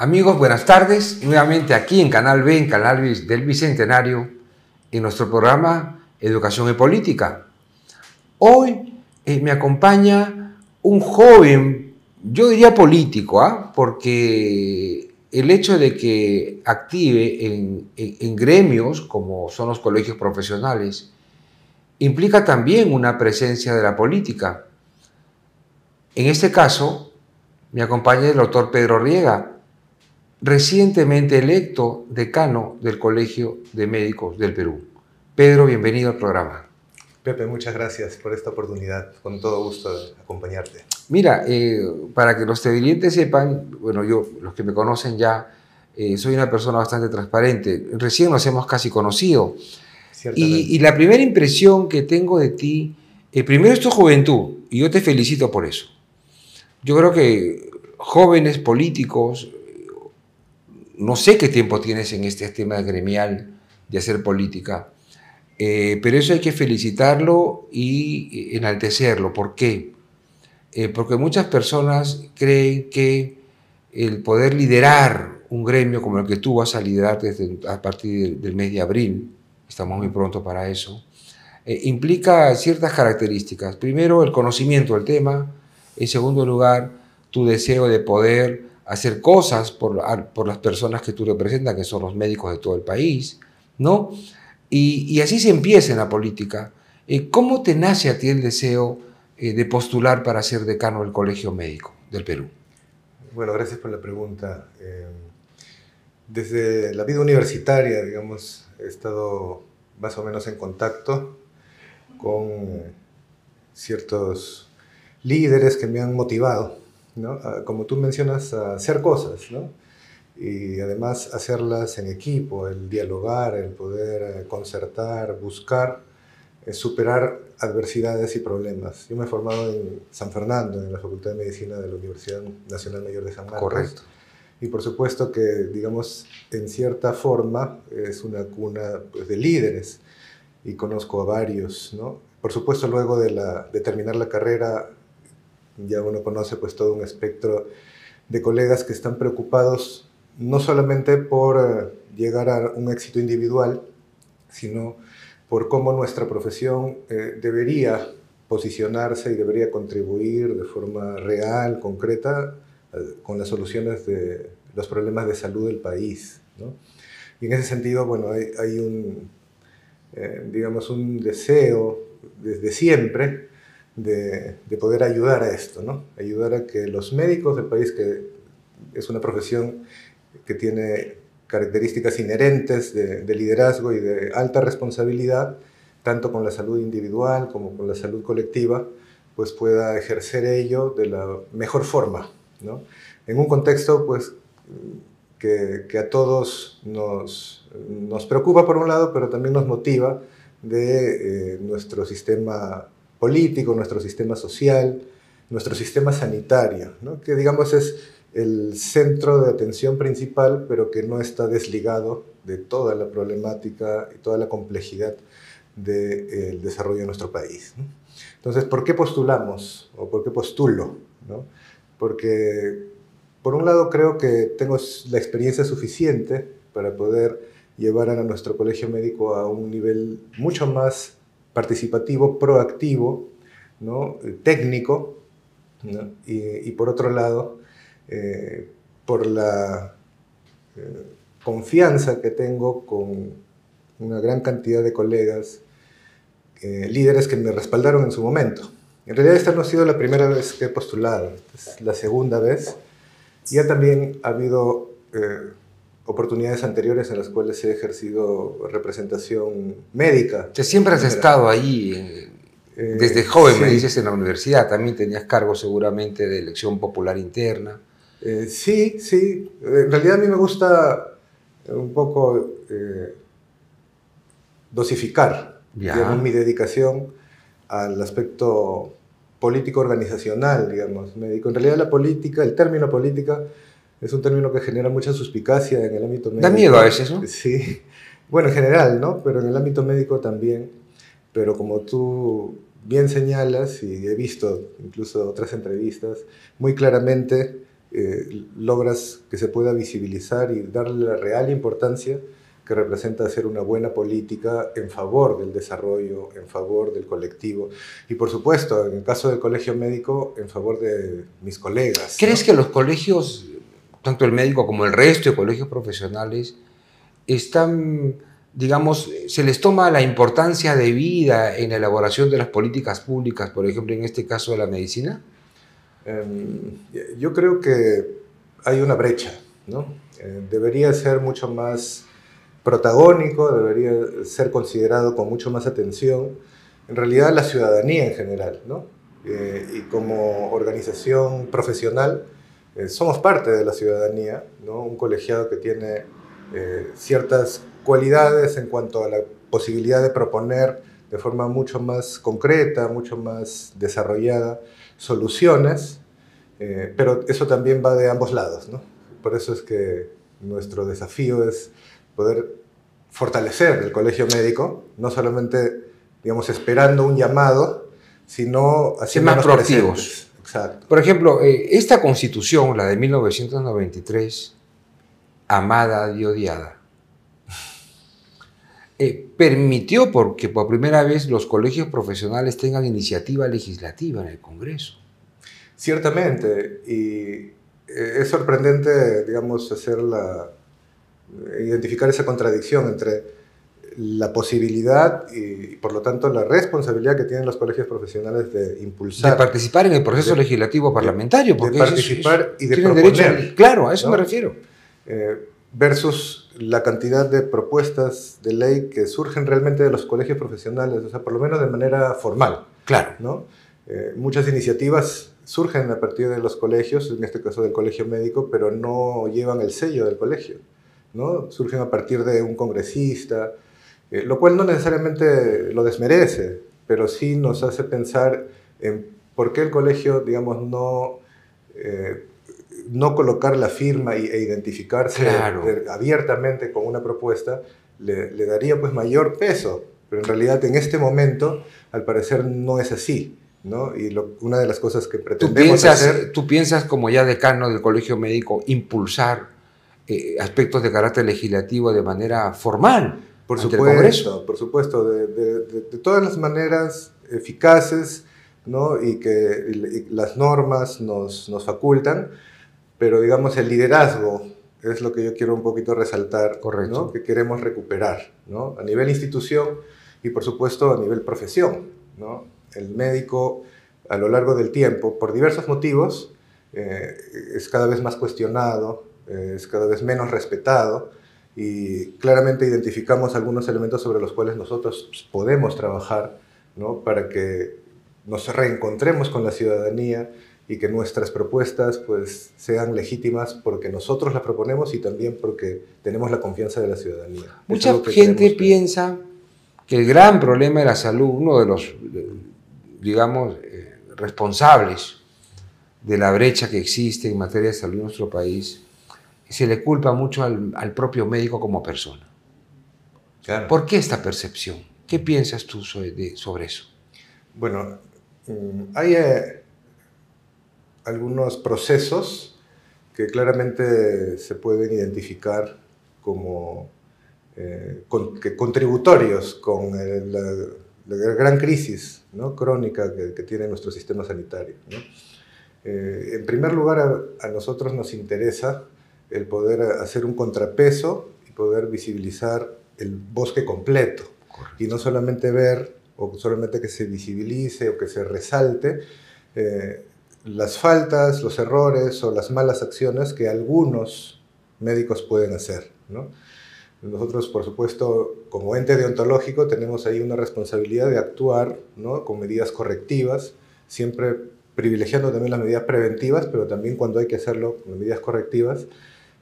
Amigos, buenas tardes. Nuevamente aquí en Canal B, en Canal del Bicentenario, en nuestro programa Educación y Política. Hoy me acompaña un joven, yo diría político, porque el hecho de que active en gremios, como son los colegios profesionales, implica también una presencia de la política. En este caso, me acompaña el doctor Pedro Riega, recientemente electo decano del Colegio de Médicos del Perú. Pedro, bienvenido al programa. Pepe, muchas gracias por esta oportunidad. Con todo gusto de acompañarte. Mira, para que los televidentes sepan, bueno, los que me conocen ya, soy una persona bastante transparente. Recién nos hemos casi conocido. Y la primera impresión que tengo de ti, primero es tu juventud, y yo te felicito por eso. Yo creo que jóvenes políticos, no sé qué tiempo tienes en este tema gremial de hacer política, pero eso hay que felicitarlo y enaltecerlo. ¿Por qué? Porque muchas personas creen que el poder liderar un gremio como el que tú vas a liderar a partir del mes de abril, estamos muy pronto para eso, implica ciertas características. Primero, el conocimiento del tema. En segundo lugar, tu deseo de poder hacer cosas por las personas que tú representas, que son los médicos de todo el país, ¿no? Y así se empieza en la política. ¿Cómo te nace a ti el deseo de postular para ser decano del Colegio Médico del Perú? Bueno, gracias por la pregunta. Desde la vida universitaria, digamos, he estado más o menos en contacto con ciertos líderes que me han motivado, ¿no? Como tú mencionas, a hacer cosas, ¿no? Y además hacerlas en equipo, el dialogar, el poder concertar, buscar, superar adversidades y problemas. Yo me he formado en San Fernando, en la Facultad de Medicina de la Universidad Nacional Mayor de San Marcos. Correcto. Y por supuesto que, digamos, en cierta forma es una cuna, pues, de líderes, y conozco a varios, ¿no? Por supuesto, luego de terminar la carrera, ya uno conoce pues todo un espectro de colegas que están preocupados no solamente por llegar a un éxito individual, sino por cómo nuestra profesión debería posicionarse y debería contribuir de forma real, concreta, con las soluciones de los problemas de salud del país, ¿no? Y en ese sentido, bueno, hay un, digamos, un deseo desde siempre de poder ayudar a esto, ¿no? Ayudar a que los médicos del país, que es una profesión que tiene características inherentes de liderazgo y de alta responsabilidad, tanto con la salud individual como con la salud colectiva, pues pueda ejercer ello de la mejor forma, ¿no? En un contexto pues, que a todos nos preocupa por un lado, pero también nos motiva de nuestro sistema político, nuestro sistema social, nuestro sistema sanitario, ¿no? Que digamos es el centro de atención principal, pero que no está desligado de toda la problemática y toda la complejidad del desarrollo de nuestro país, ¿no? Entonces, ¿por qué postulamos o por qué postulo, ¿no? Porque, por un lado, creo que tengo la experiencia suficiente para poder llevar a nuestro colegio médico a un nivel mucho más participativo, proactivo, ¿no? Técnico, ¿no? Y por otro lado, por la confianza que tengo con una gran cantidad de colegas, líderes que me respaldaron en su momento. En realidad esta no ha sido la primera vez que he postulado, es la segunda vez. Ya también ha habido oportunidades anteriores en las cuales he ejercido representación médica. Te siempre has estado ahí, desde joven, sí. Me dices, en la universidad, también tenías cargo seguramente de elección popular interna. Sí. En realidad a mí me gusta un poco dosificar, digamos, mi dedicación al aspecto político-organizacional, digamos, médico. En realidad la política, el término política, es un término que genera mucha suspicacia en el ámbito médico. Da miedo a veces, ¿no? Sí. Bueno, en general, ¿no? Pero en el ámbito médico también. Pero como tú bien señalas, y he visto incluso otras entrevistas, muy claramente logras que se pueda visibilizar y darle la real importancia que representa hacer una buena política en favor del desarrollo, en favor del colectivo y, por supuesto, en el caso del colegio médico, en favor de mis colegas. ¿Crees que los colegios, tanto el médico como el resto de colegios profesionales, están, digamos, se les toma la importancia debida en la elaboración de las políticas públicas, por ejemplo, en este caso de la medicina? Yo creo que hay una brecha, ¿no? Debería ser mucho más protagónico, debería ser considerado con mucho más atención, en realidad la ciudadanía en general, ¿no? Y como organización profesional somos parte de la ciudadanía, ¿no? Un colegiado que tiene ciertas cualidades en cuanto a la posibilidad de proponer de forma mucho más concreta, mucho más desarrollada soluciones, pero eso también va de ambos lados, ¿no? Por eso es que nuestro desafío es poder fortalecer el colegio médico, no solamente, digamos, esperando un llamado, sino haciendo más proactivos. Exacto. Por ejemplo, esta constitución, la de 1993, amada y odiada, permitió que por primera vez los colegios profesionales tengan iniciativa legislativa en el Congreso. Ciertamente, y es sorprendente, digamos, identificar esa contradicción entre la posibilidad y, por lo tanto, la responsabilidad que tienen los colegios profesionales de impulsar. De participar en el proceso legislativo parlamentario. Porque de participar y de proponer. Derecho, claro, a eso, ¿no?, me refiero. Versus la cantidad de propuestas de ley que surgen realmente de los colegios profesionales, o sea, por lo menos de manera formal. Claro. ¿No? Muchas iniciativas surgen a partir de los colegios, en este caso del colegio médico, pero no llevan el sello del colegio, ¿no? Surgen a partir de un congresista, lo cual no necesariamente lo desmerece, pero sí nos hace pensar en por qué el colegio, digamos, no colocar la firma e identificarse abiertamente con una propuesta le daría pues mayor peso, pero en realidad en este momento al parecer no es así, ¿no? Y una de las cosas que pretendemos hacer... ¿Tú piensas, como ya decano del Colegio Médico, impulsar aspectos de carácter legislativo de manera formal? Por supuesto, de todas las maneras eficaces, ¿no? Y que las normas nos facultan, pero digamos el liderazgo es lo que yo quiero un poquito resaltar, ¿no? Que queremos recuperar, ¿no? A nivel institución y por supuesto a nivel profesión, ¿no? El médico a lo largo del tiempo, por diversos motivos, es cada vez más cuestionado, es cada vez menos respetado, y claramente identificamos algunos elementos sobre los cuales nosotros podemos trabajar, ¿no? Para que nos reencontremos con la ciudadanía y que nuestras propuestas pues, sean legítimas porque nosotros las proponemos y también porque tenemos la confianza de la ciudadanía. Mucha gente piensa que el gran problema de la salud, uno de los, digamos, responsables de la brecha que existe en materia de salud en nuestro país, se le culpa mucho al propio médico como persona. Claro. ¿Por qué esta percepción? ¿Qué piensas tú sobre eso? Bueno, hay algunos procesos que claramente se pueden identificar como contributorios con la gran crisis, ¿no? Crónica que tiene nuestro sistema sanitario, ¿no? En primer lugar, a nosotros nos interesa el poder hacer un contrapeso y poder visibilizar el bosque completo. Correcto. Y no solamente ver o solamente que se visibilice o que se resalte las faltas, los errores o las malas acciones que algunos médicos pueden hacer, ¿no? Nosotros, por supuesto, como ente deontológico tenemos ahí una responsabilidad de actuar, ¿no? Con medidas correctivas, siempre privilegiando también las medidas preventivas, pero también cuando hay que hacerlo con medidas correctivas,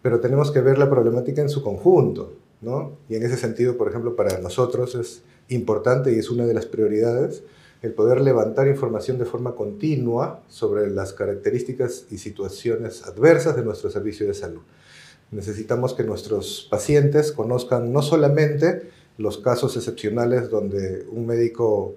pero tenemos que ver la problemática en su conjunto, ¿no? Y en ese sentido, por ejemplo, para nosotros es importante y es una de las prioridades el poder levantar información de forma continua sobre las características y situaciones adversas de nuestro servicio de salud. Necesitamos que nuestros pacientes conozcan no solamente los casos excepcionales donde un médico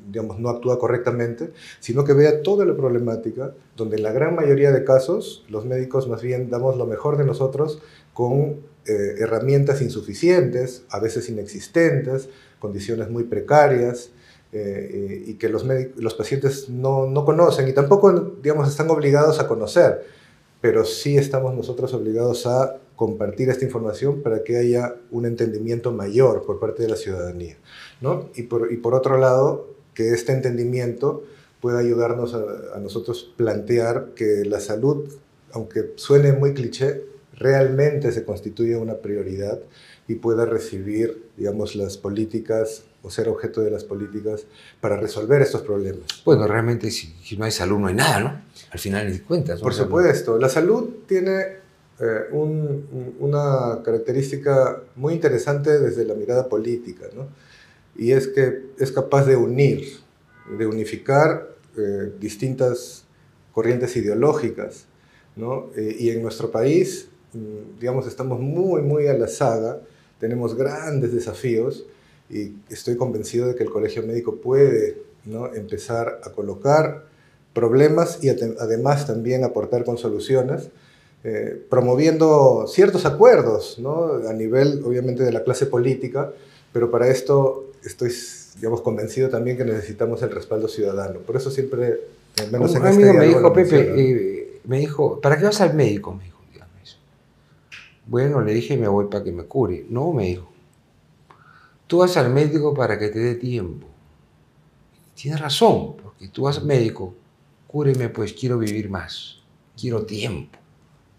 digamos, no actúa correctamente, sino que vea toda la problemática, donde en la gran mayoría de casos los médicos más bien damos lo mejor de nosotros con herramientas insuficientes, a veces inexistentes, condiciones muy precarias, y que los pacientes no conocen y tampoco, digamos, están obligados a conocer, pero sí estamos nosotros obligados a compartir esta información para que haya un entendimiento mayor por parte de la ciudadanía, ¿no? Y por otro lado, que este entendimiento pueda ayudarnos a nosotros plantear que la salud, aunque suene muy cliché, realmente se constituye una prioridad y pueda recibir, digamos, las políticas o ser objeto de las políticas para resolver estos problemas. Bueno, realmente si no hay salud no hay nada, ¿no? Al final de cuentas. Por supuesto, la salud tiene una característica muy interesante desde la mirada política, ¿no? Y es que es capaz de unificar distintas corrientes ideológicas, ¿no? Y en nuestro país, digamos, estamos muy a la saga, tenemos grandes desafíos y estoy convencido de que el Colegio Médico puede, ¿no?, empezar a colocar problemas y además también aportar con soluciones, promoviendo ciertos acuerdos, ¿no?, a nivel obviamente de la clase política, pero para esto estoy, digamos, convencido también que necesitamos el respaldo ciudadano. Por eso siempre, al menos en este amigo me dijo, Pepe, me dijo, ¿para qué vas al médico? Me dijo, dígame eso. Bueno, le dije, me voy para que me cure. No, me dijo, tú vas al médico para que te dé tiempo. Tienes razón, porque tú vas al médico, cúreme, pues quiero vivir más, quiero tiempo,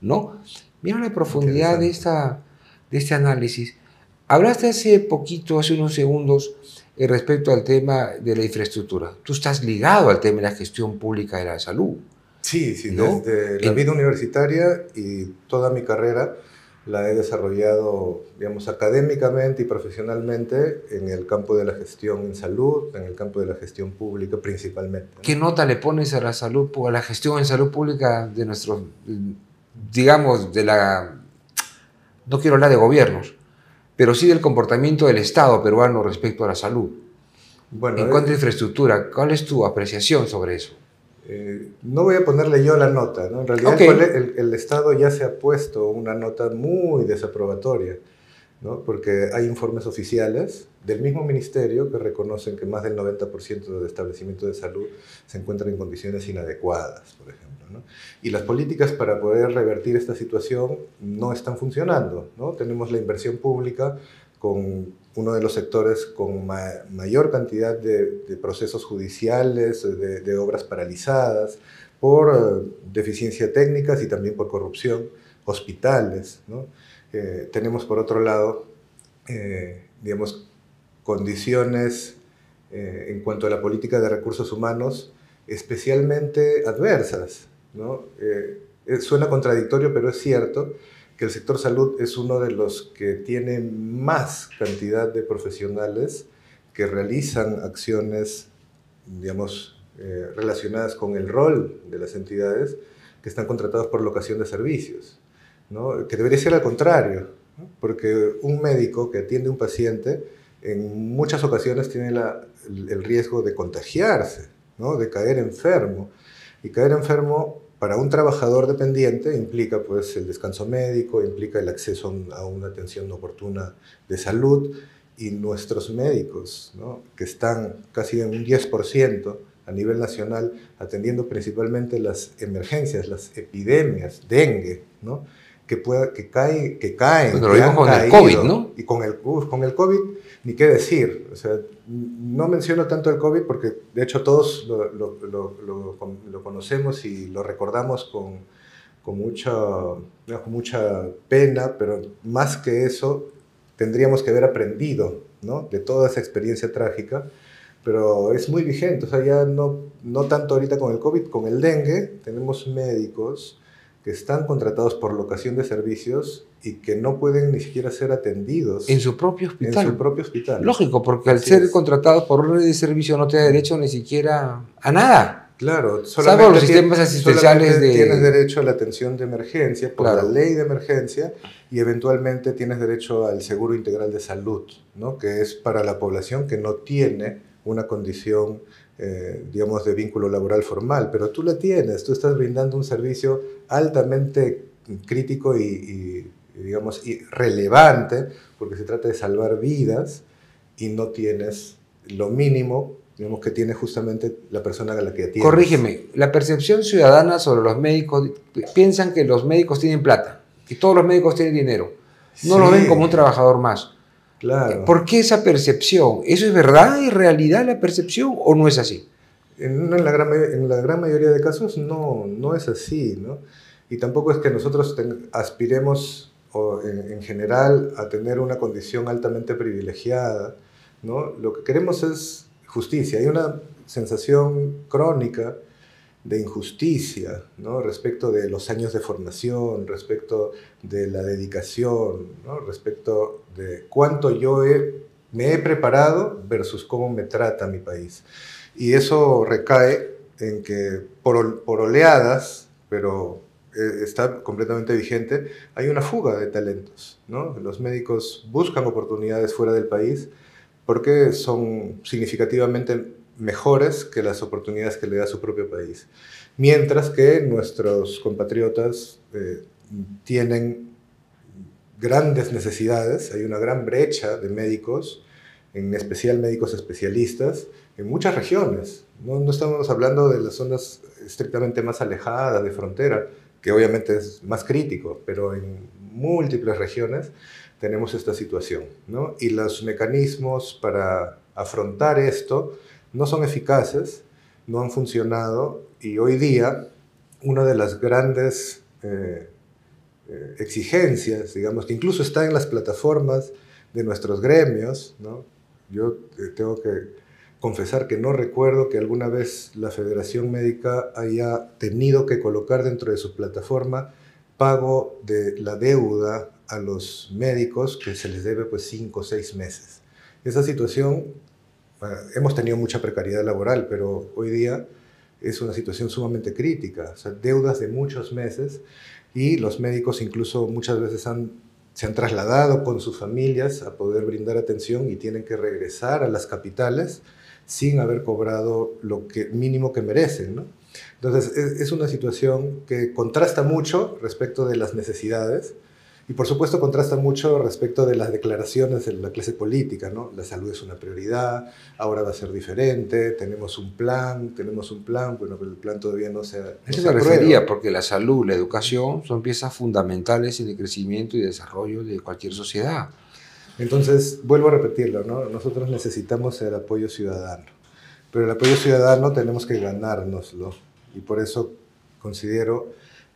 ¿no? Mira la profundidad de este análisis. Hablaste hace poquito, hace unos segundos, respecto al tema de la infraestructura. Tú estás ligado al tema de la gestión pública de la salud. Sí, ¿no? Desde la vida universitaria y toda mi carrera la he desarrollado, digamos, académicamente y profesionalmente en el campo de la gestión en salud, en el campo de la gestión pública principalmente, ¿no? ¿Qué nota le pones a la salud, a la gestión en salud pública de nuestros, digamos, no quiero hablar de gobiernos, pero sí del comportamiento del Estado peruano respecto a la salud? Bueno, en cuanto a infraestructura, ¿cuál es tu apreciación sobre eso? No voy a ponerle yo la nota, ¿no? En realidad el Estado ya se ha puesto una nota muy desaprobatoria, ¿no? Porque hay informes oficiales del mismo ministerio que reconocen que más del 90% de establecimientos de salud se encuentran en condiciones inadecuadas, por ejemplo, ¿no? Y las políticas para poder revertir esta situación no están funcionando, ¿no? Tenemos la inversión pública con uno de los sectores con mayor cantidad de procesos judiciales, de obras paralizadas, por deficiencia técnicas y también por corrupción, hospitales, ¿no? Tenemos por otro lado, digamos, condiciones en cuanto a la política de recursos humanos especialmente adversas, ¿no? Suena contradictorio, pero es cierto que el sector salud es uno de los que tiene más cantidad de profesionales que realizan acciones, digamos, relacionadas con el rol de las entidades que están contratados por locación de servicios, ¿no? Que debería ser al contrario, ¿no? Porque un médico que atiende a un paciente en muchas ocasiones tiene el riesgo de contagiarse, ¿no?, de caer enfermo. Y caer enfermo para un trabajador dependiente implica, pues, el descanso médico, implica el acceso a una atención oportuna de salud, y nuestros médicos, ¿no?, que están casi en un 10% a nivel nacional atendiendo principalmente las emergencias, las epidemias, dengue, ¿no?, que caen, bueno, lo vimos con el COVID, ¿no? Y con el COVID, ni qué decir. O sea, no menciono tanto el COVID porque, de hecho, todos lo conocemos y lo recordamos con mucha pena, pero más que eso, tendríamos que haber aprendido, ¿no?, de toda esa experiencia trágica, pero es muy vigente. O sea, ya no tanto ahorita con el COVID, con el dengue, tenemos médicos que están contratados por locación de servicios y que no pueden ni siquiera ser atendidos en su propio hospital. En su propio hospital. Lógico, porque al ser contratados por orden de servicio no te da derecho ni siquiera a nada. Claro, salvo los sistemas asistenciales tienes derecho a la atención de emergencia por la ley de emergencia, y eventualmente tienes derecho al seguro integral de salud, ¿no?, que es para la población que no tiene una condición, digamos, de vínculo laboral formal, pero tú la tienes, tú estás brindando un servicio altamente crítico digamos, y relevante, porque se trata de salvar vidas y no tienes lo mínimo, digamos, que tiene justamente la persona a la que atiendes. Corrígeme, la percepción ciudadana sobre los médicos, piensan que los médicos tienen plata, que todos los médicos tienen dinero, no Sí, lo ven como un trabajador más. claro. ¿Por qué esa percepción? ¿Eso es verdad y realidad la percepción o no es así? En la gran mayoría de casos no es así, ¿no? Y tampoco es que nosotros aspiremos en general a tener una condición altamente privilegiada, ¿no? Lo que queremos es justicia. Hay una sensación crónica de injusticia, ¿no? Respecto de los años de formación, respecto de la dedicación, ¿no? Respecto de cuánto me he preparado versus cómo me trata mi país. Y eso recae en que por oleadas, pero está completamente vigente, hay una fuga de talentos, ¿no? Los médicos buscan oportunidades fuera del país porque son significativamente mejores que las oportunidades que le da su propio país. Mientras que nuestros compatriotas tienen grandes necesidades, hay una gran brecha de médicos, en especial médicos especialistas, en muchas regiones. No estamos hablando de las zonas estrictamente más alejadas de frontera, que obviamente es más crítico, pero en múltiples regiones tenemos esta situación, ¿no? Y los mecanismos para afrontar esto no son eficaces, no han funcionado, y hoy día una de las grandes exigencias, digamos, que incluso está en las plataformas de nuestros gremios, ¿no? Yo tengo que confesar que no recuerdo que alguna vez la Federación Médica haya tenido que colocar dentro de su plataforma pago de la deuda a los médicos que se les debe pues 5 o 6 meses. Esa situación, hemos tenido mucha precariedad laboral, pero hoy día es una situación sumamente crítica, o sea, deudas de muchos meses, y los médicos incluso muchas veces se han trasladado con sus familias a poder brindar atención y tienen que regresar a las capitales sin haber cobrado lo mínimo que merecen, ¿no? Entonces es una situación que contrasta mucho respecto de las necesidades y por supuesto contrasta mucho respecto de las declaraciones de la clase política, ¿no? La salud es una prioridad, ahora va a ser diferente, tenemos un plan, bueno, pero el plan todavía no se Eso me refería, porque la salud, la educación son piezas fundamentales en el crecimiento y desarrollo de cualquier sociedad. Entonces, vuelvo a repetirlo, ¿no? Nosotros necesitamos el apoyo ciudadano, pero el apoyo ciudadano tenemos que ganárnoslo, y por eso considero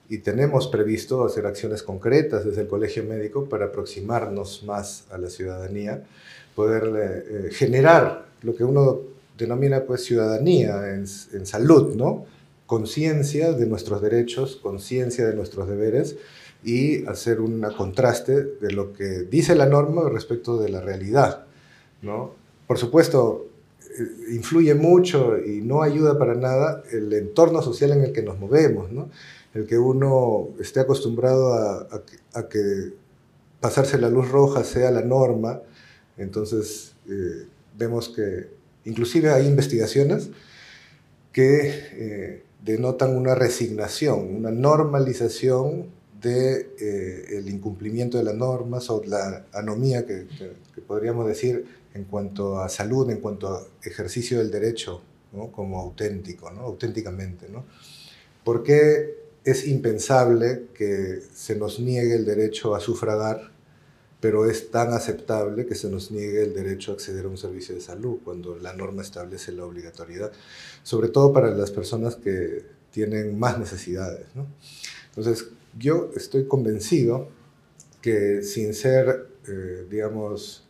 y tenemos previsto hacer acciones concretas desde el Colegio Médico para aproximarnos más a la ciudadanía, poder generar lo que uno denomina pues ciudadanía en salud, ¿no? Conciencia de nuestros derechos, conciencia de nuestros deberes, y hacer un contraste de lo que dice la norma respecto de la realidad, ¿no? Por supuesto, influye mucho y no ayuda para nada el entorno social en el que nos movemos, ¿no? El que uno esté acostumbrado a que pasarse la luz roja sea la norma. Entonces vemos que inclusive hay investigaciones que denotan una resignación, una normalización del incumplimiento de las normas o la anomía que podríamos decir en cuanto a salud, en cuanto a ejercicio del derecho, ¿no? Como auténtico, ¿no? Auténticamente, ¿no? ¿Por qué es impensable que se nos niegue el derecho a sufragar, pero es tan aceptable que se nos niegue el derecho a acceder a un servicio de salud cuando la norma establece la obligatoriedad, sobre todo para las personas que tienen más necesidades, ¿no? Entonces, yo estoy convencido que sin ser, digamos,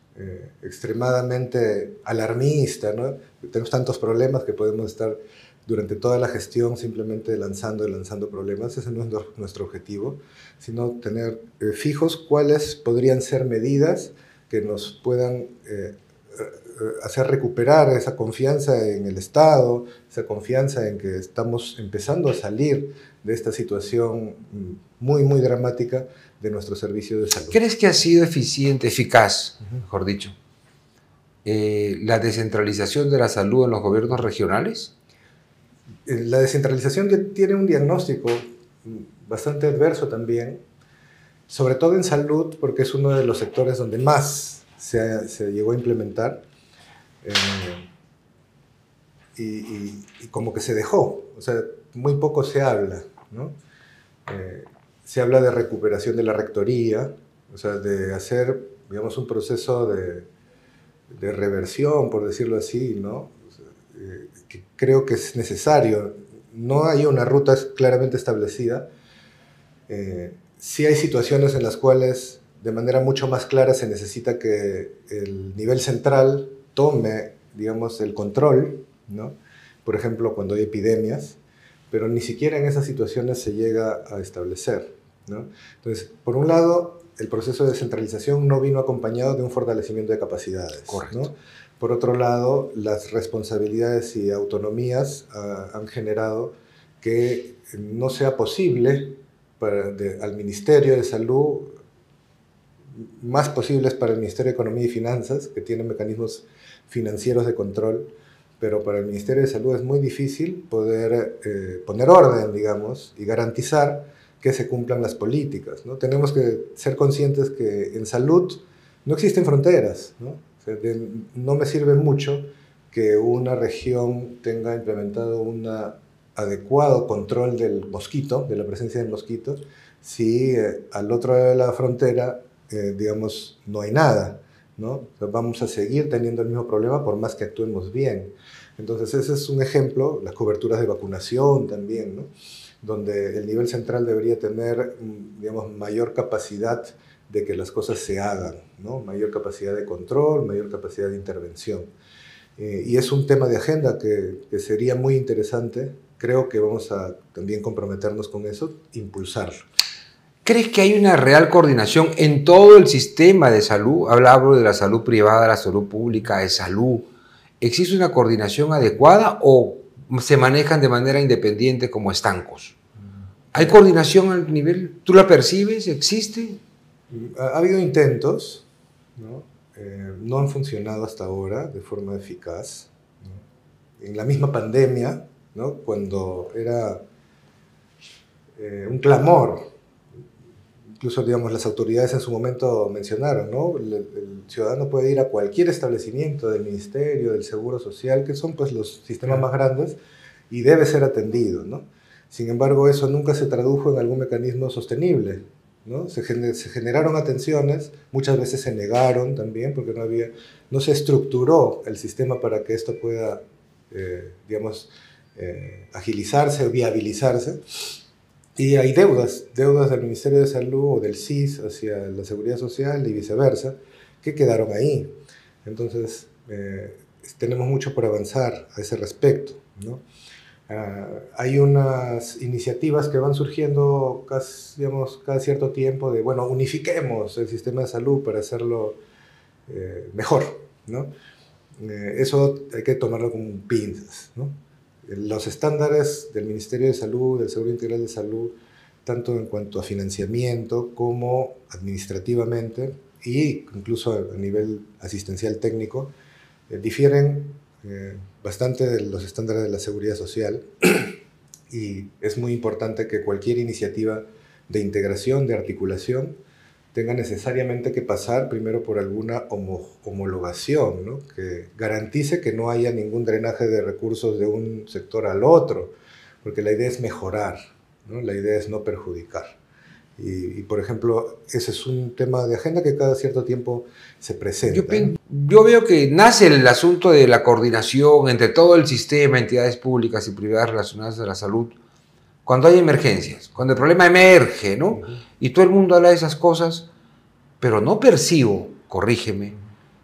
extremadamente alarmista, ¿no? Tenemos tantos problemas que podemos estar durante toda la gestión simplemente lanzando y lanzando problemas. Ese no es nuestro objetivo, sino tener fijos cuáles podrían ser medidas que nos puedan hacer recuperar esa confianza en el Estado, esa confianza en que estamos empezando a salir de esta situación muy, muy dramática de nuestro servicio de salud. ¿Crees que ha sido eficiente, eficaz, mejor dicho, la descentralización de la salud en los gobiernos regionales? La descentralización tiene un diagnóstico bastante adverso también, sobre todo en salud, porque es uno de los sectores donde más se llegó a implementar, y como que se dejó, o sea, muy poco se habla, ¿no? Se habla de recuperación de la rectoría, o sea, de hacer, digamos, un proceso de reversión, por decirlo así, ¿no? Que creo que es necesario. No hay una ruta claramente establecida. Sí hay situaciones en las cuales de manera mucho más clara se necesita que el nivel central tome, digamos, el control, ¿no? Por ejemplo, cuando hay epidemias, pero ni siquiera en esas situaciones se llega a establecer, ¿no? Entonces, por un lado, el proceso de descentralización no vino acompañado de un fortalecimiento de capacidades. Correcto. ¿No? Por otro lado, las responsabilidades y autonomías han generado que no sea posible al Ministerio de Salud, más posibles para el Ministerio de Economía y Finanzas, que tiene mecanismos financieros de control, pero para el Ministerio de Salud es muy difícil poder poner orden, digamos, y garantizar que se cumplan las políticas, ¿no? Tenemos que ser conscientes que en salud no existen fronteras, ¿no? O sea, no me sirve mucho que una región tenga implementado un adecuado control del mosquito, de la presencia del mosquito, si al otro lado de la frontera, digamos, no hay nada, ¿no? O sea, vamos a seguir teniendo el mismo problema por más que actuemos bien. Entonces ese es un ejemplo, las coberturas de vacunación también, ¿no? Donde el nivel central debería tener, digamos, mayor capacidad de que las cosas se hagan, ¿no? Mayor capacidad de control, mayor capacidad de intervención. Y es un tema de agenda que sería muy interesante. Creo que vamos a también comprometernos con eso, impulsarlo. ¿Crees que hay una real coordinación en todo el sistema de salud? Hablo de la salud privada, la salud pública, de salud. ¿Existe una coordinación adecuada o se manejan de manera independiente como estancos? ¿Hay coordinación al nivel? ¿Tú la percibes? ¿Existe? Ha habido intentos, ¿no? No han funcionado hasta ahora de forma eficaz, ¿no? En la misma pandemia, ¿no? Cuando era un clamor, incluso, digamos, las autoridades en su momento mencionaron, ¿no? El ciudadano puede ir a cualquier establecimiento del Ministerio, del Seguro Social, que son pues los sistemas más grandes, y debe ser atendido, ¿no? Sin embargo, eso nunca se tradujo en algún mecanismo sostenible, ¿no? Se generaron atenciones, muchas veces se negaron también, porque no se estructuró el sistema para que esto pueda, digamos, agilizarse o viabilizarse. Y hay deudas del Ministerio de Salud o del SIS hacia la Seguridad Social y viceversa, que quedaron ahí. Entonces, tenemos mucho por avanzar a ese respecto, ¿no? Hay unas iniciativas que van surgiendo cada cierto tiempo de, bueno, unifiquemos el sistema de salud para hacerlo mejor, ¿no? Eso hay que tomarlo con pinzas, ¿no? Los estándares del Ministerio de Salud, del Seguro Integral de Salud, tanto en cuanto a financiamiento como administrativamente e incluso a nivel asistencial técnico, difieren bastante de los estándares de la Seguridad Social, y es muy importante que cualquier iniciativa de integración, de articulación, tenga necesariamente que pasar primero por alguna homologación, ¿no? Que garantice que no haya ningún drenaje de recursos de un sector al otro, porque la idea es mejorar, ¿no? La idea es no perjudicar. Y, por ejemplo, ese es un tema de agenda que cada cierto tiempo se presenta. Yo veo que nace el asunto de la coordinación entre todo el sistema, entidades públicas y privadas relacionadas a la salud, cuando hay emergencias, cuando el problema emerge, ¿no? Y todo el mundo habla de esas cosas, pero no percibo, corrígeme,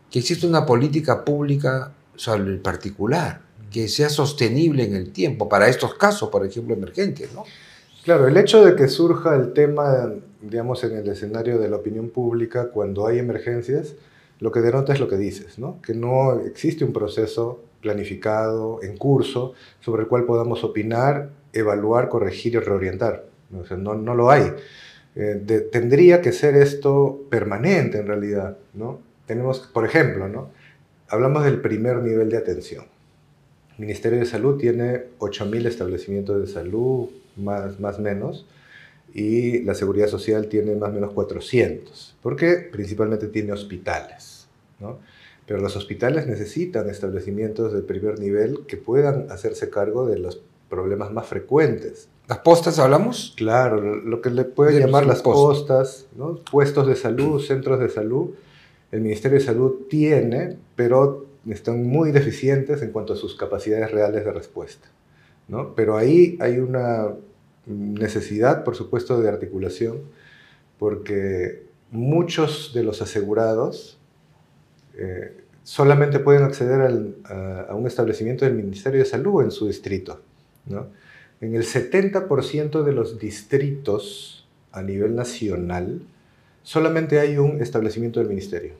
que existe una política pública sobre el particular, que sea sostenible en el tiempo, para estos casos, por ejemplo, emergentes, ¿no? Claro, el hecho de que surja el tema, digamos, en el escenario de la opinión pública cuando hay emergencias, lo que denota es lo que dices, ¿no? Que no existe un proceso planificado, en curso, sobre el cual podamos opinar, evaluar, corregir y reorientar. O sea, no lo hay. Tendría que ser esto permanente en realidad, ¿no? Tenemos, por ejemplo, ¿no? hablamos del primer nivel de atención. El Ministerio de Salud tiene 8.000 establecimientos de salud, más o menos, y la Seguridad Social tiene más o menos 400, porque principalmente tiene hospitales, ¿no? Pero los hospitales necesitan establecimientos de primer nivel que puedan hacerse cargo de los problemas más frecuentes. ¿Las postas hablamos? Claro, lo que le pueden llamar las postas, ¿no? Puestos de salud, centros de salud. El Ministerio de Salud tiene, pero están muy deficientes en cuanto a sus capacidades reales de respuesta, ¿no? Pero ahí hay una necesidad, por supuesto, de articulación, porque muchos de los asegurados solamente pueden acceder a un establecimiento del Ministerio de Salud en su distrito, ¿no? En el 70% de los distritos a nivel nacional solamente hay un establecimiento del ministerio.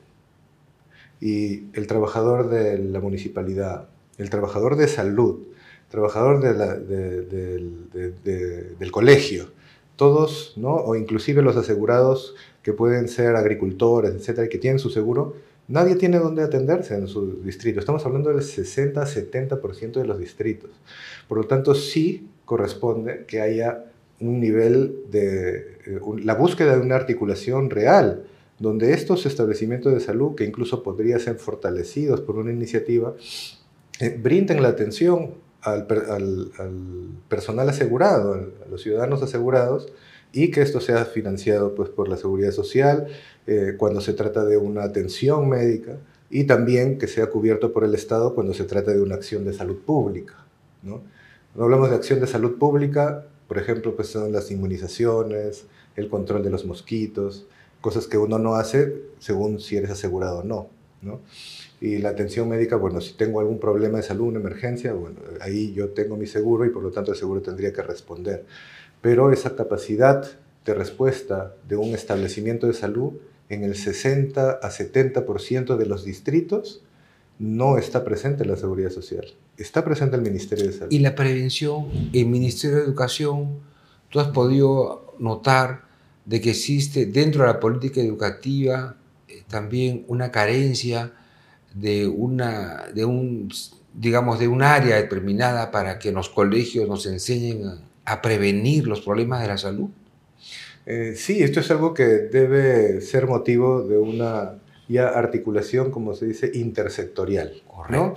Y el trabajador de la municipalidad, el trabajador de salud, el trabajador del colegio, todos, ¿no? O inclusive los asegurados que pueden ser agricultores, etcétera, y que tienen su seguro, nadie tiene dónde atenderse en su distrito. Estamos hablando del 60-70% de los distritos. Por lo tanto, sí corresponde que haya un nivel la búsqueda de una articulación real, donde estos establecimientos de salud, que incluso podrían ser fortalecidos por una iniciativa, brinden la atención al personal asegurado, a los ciudadanos asegurados, y que esto sea financiado pues, por la Seguridad Social, cuando se trata de una atención médica, y también que sea cubierto por el Estado cuando se trata de una acción de salud pública, ¿no? Cuando hablamos de acción de salud pública, por ejemplo, pues son las inmunizaciones, el control de los mosquitos, cosas que uno no hace según si eres asegurado o no, ¿no? Y la atención médica, bueno, si tengo algún problema de salud, una emergencia, bueno, ahí yo tengo mi seguro y por lo tanto el seguro tendría que responder. Pero esa capacidad de respuesta de un establecimiento de salud en el 60-70% de los distritos no está presente la Seguridad Social. Está presente el Ministerio de Salud. Y la prevención, el Ministerio de Educación, ¿tú has podido notar de que existe dentro de la política educativa también una carencia de un área determinada para que en los colegios nos enseñen a prevenir los problemas de la salud? Sí, esto es algo que debe ser motivo de una articulación, como se dice, intersectorial, ¿no?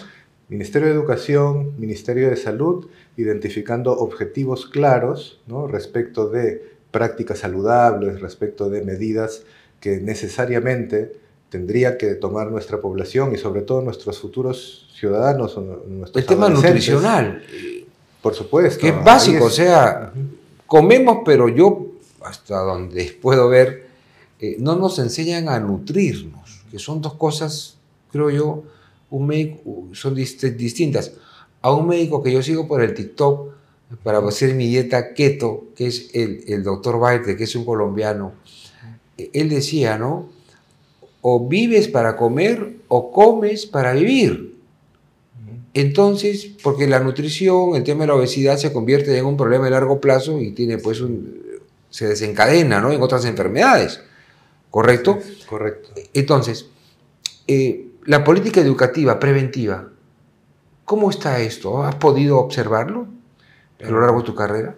Ministerio de Educación, Ministerio de Salud, identificando objetivos claros, ¿no? Respecto de prácticas saludables, respecto de medidas que necesariamente tendría que tomar nuestra población y sobre todo nuestros futuros ciudadanos. El tema nutricional. Por supuesto. Que es básico, o sea, comemos, pero yo, hasta donde puedo ver, no nos enseñan a nutrirnos, que son dos cosas, creo yo, son distintas. A un médico que yo sigo por el TikTok para hacer mi dieta keto, que es el doctor Baite, que es un colombiano, él decía, ¿no? O vives para comer o comes para vivir. Entonces, porque la nutrición, el tema de la obesidad se convierte en un problema de largo plazo y tiene, pues, se desencadena, ¿no? En otras enfermedades, ¿correcto? Sí, correcto. Entonces, la política educativa preventiva, ¿cómo está esto? ¿Has podido observarlo a lo largo de tu carrera?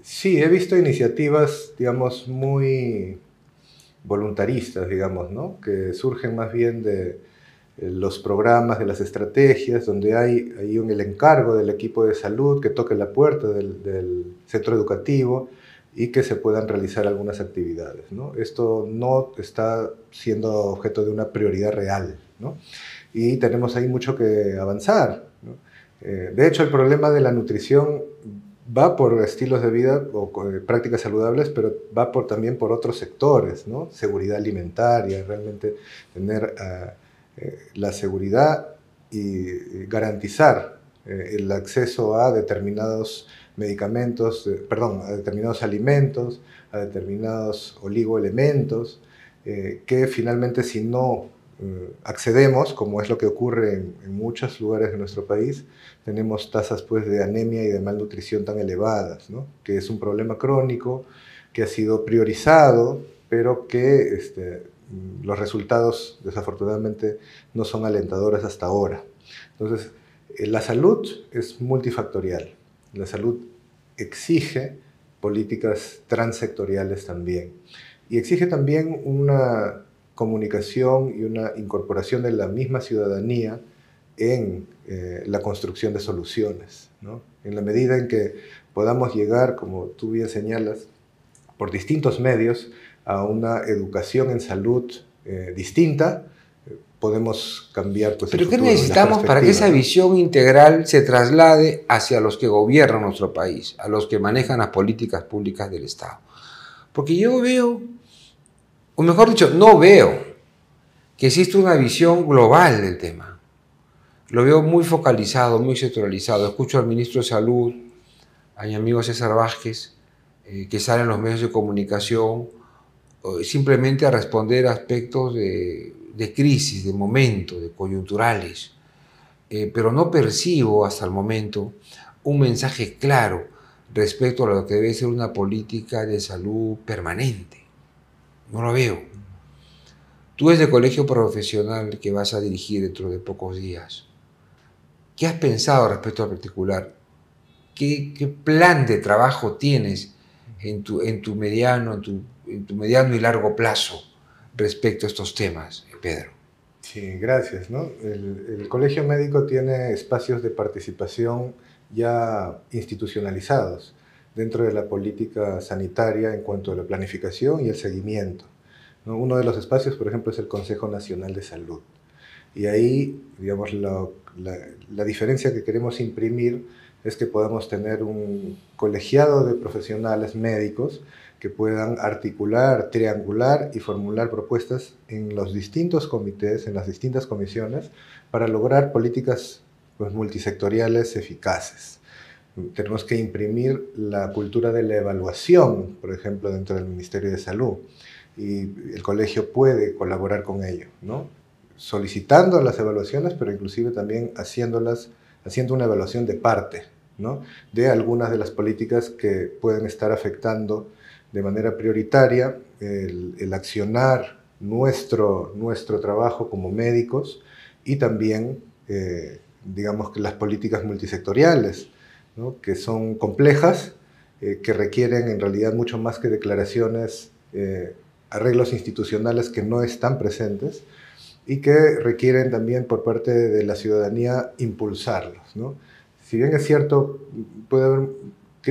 Sí, he visto iniciativas, digamos, muy voluntaristas, digamos, ¿no? Que surgen más bien de los programas, de las estrategias, donde hay el encargo del equipo de salud que toque la puerta del centro educativo y que se puedan realizar algunas actividades, ¿no? Esto no está siendo objeto de una prioridad real, ¿no? Y tenemos ahí mucho que avanzar, ¿no? De hecho, el problema de la nutrición va por estilos de vida o prácticas saludables, pero va también por otros sectores, ¿no? Seguridad alimentaria, realmente tener la seguridad y garantizar el acceso a determinados medicamentos, a determinados alimentos, a determinados oligoelementos, que finalmente si no accedemos, como es lo que ocurre en muchos lugares de nuestro país, tenemos tasas pues, de anemia y de malnutrición tan elevadas, ¿no? Que es un problema crónico que ha sido priorizado, pero que los resultados desafortunadamente no son alentadores hasta ahora. Entonces, la salud es multifactorial. La salud exige políticas transsectoriales también. Y exige también una comunicación y una incorporación de la misma ciudadanía en la construcción de soluciones, ¿no? En la medida en que podamos llegar, como tú bien señalas, por distintos medios a una educación en salud distinta, podemos cambiar pues, ¿Pero el qué futuro, necesitamos para que esa visión integral se traslade hacia los que gobiernan nuestro país, a los que manejan las políticas públicas del Estado? Porque yo veo, o mejor dicho, no veo que existe una visión global del tema. Lo veo muy focalizado, muy sectoralizado. Escucho al ministro de Salud, a mi amigo César Vázquez, que sale en los medios de comunicación simplemente a responder a aspectos de crisis, de momento, de coyunturales. Pero no percibo hasta el momento un mensaje claro respecto a lo que debe ser una política de salud permanente. No lo veo. Tú desde el colegio profesional que vas a dirigir dentro de pocos días, ¿qué has pensado respecto al particular? ¿Qué plan de trabajo tienes en tu mediano y largo plazo respecto a estos temas, Pedro? Sí, gracias, ¿no? El Colegio Médico tiene espacios de participación ya institucionalizados dentro de la política sanitaria en cuanto a la planificación y el seguimiento, ¿no? Uno de los espacios, por ejemplo, es el Consejo Nacional de Salud. Y ahí, digamos, la diferencia que queremos imprimir es que podamos tener un colegiado de profesionales médicos que puedan articular, triangular y formular propuestas en los distintos comités, en las distintas comisiones, para lograr políticas pues, multisectoriales eficaces. Tenemos que imprimir la cultura de la evaluación, por ejemplo, dentro del Ministerio de Salud, y el colegio puede colaborar con ello, ¿no? Solicitando las evaluaciones, pero inclusive también haciendo una evaluación de parte, ¿no? De algunas de las políticas que pueden estar afectando de manera prioritaria el accionar nuestro trabajo como médicos y también, digamos, que las políticas multisectoriales, ¿no? Que son complejas, que requieren en realidad mucho más que declaraciones, arreglos institucionales que no están presentes y que requieren también por parte de la ciudadanía impulsarlos, ¿no? Si bien es cierto, puede haber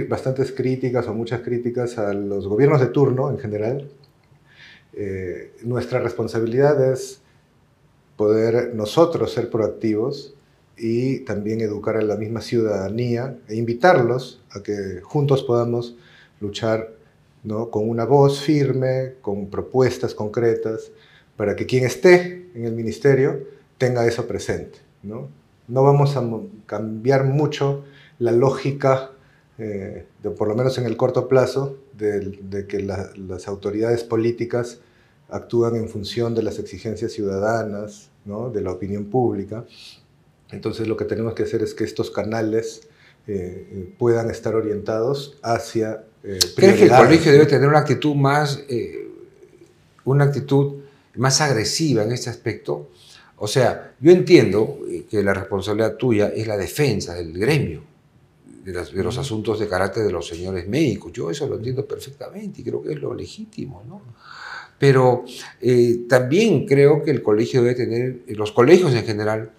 bastantes críticas o muchas críticas a los gobiernos de turno en general, nuestra responsabilidad es poder nosotros ser proactivos y también educar a la misma ciudadanía e invitarlos a que juntos podamos luchar, ¿no? Con una voz firme, con propuestas concretas, para que quien esté en el ministerio tenga eso presente, ¿no? No vamos a cambiar mucho la lógica, por lo menos en el corto plazo, de que las autoridades políticas actúan en función de las exigencias ciudadanas, ¿no? De la opinión pública. Entonces lo que tenemos que hacer es que estos canales puedan estar orientados hacia prioridades. ¿Crees que el colegio debe tener una actitud más agresiva en este aspecto? O sea, yo entiendo que la responsabilidad tuya es la defensa del gremio, de los asuntos de carácter de los señores médicos. Yo eso lo entiendo perfectamente y creo que es lo legítimo, ¿no? Pero también creo que el colegio debe tener, los colegios en general,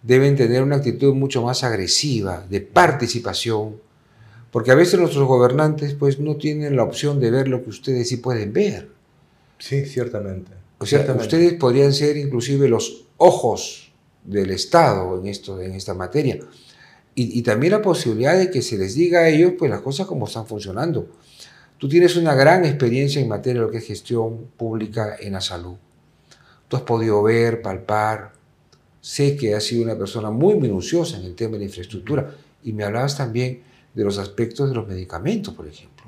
deben tener una actitud mucho más agresiva, de participación, porque a veces nuestros gobernantes pues, no tienen la opción de ver lo que ustedes sí pueden ver. Sí, ciertamente. O sea, ustedes podrían ser inclusive los ojos del Estado en esta materia. Y también la posibilidad de que se les diga a ellos pues, las cosas como están funcionando. Tú tienes una gran experiencia en materia de lo que es gestión pública en la salud. Tú has podido ver, palpar. Sé que has sido una persona muy minuciosa en el tema de la infraestructura. Y me hablabas también de los aspectos de los medicamentos, por ejemplo.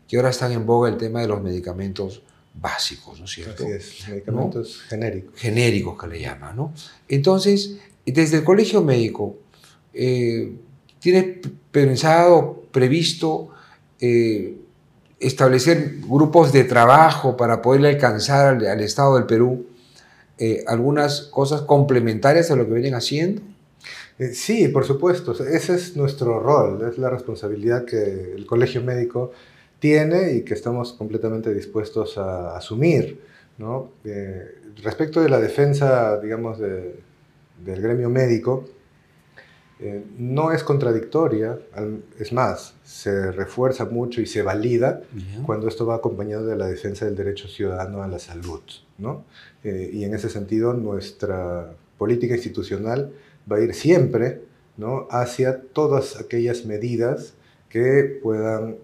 Que ahora están en boga el tema de los medicamentos básicos, ¿no es cierto? Así es, medicamentos, ¿no? Genéricos. Genéricos que le llaman, ¿no? Entonces, desde el colegio médico, ¿tienes pensado, previsto establecer grupos de trabajo para poder alcanzar al Estado del Perú algunas cosas complementarias a lo que vienen haciendo. Sí, por supuesto. Ese es nuestro rol, es la responsabilidad que el Colegio Médico tiene y que estamos completamente dispuestos a asumir, ¿no? Respecto de la defensa, digamos, del gremio médico, no es contradictoria, es más, se refuerza mucho y se valida cuando esto va acompañado de la defensa del derecho ciudadano a la salud, ¿no? Y en ese sentido, nuestra política institucional va a ir siempre, ¿no?, hacia todas aquellas medidas que puedan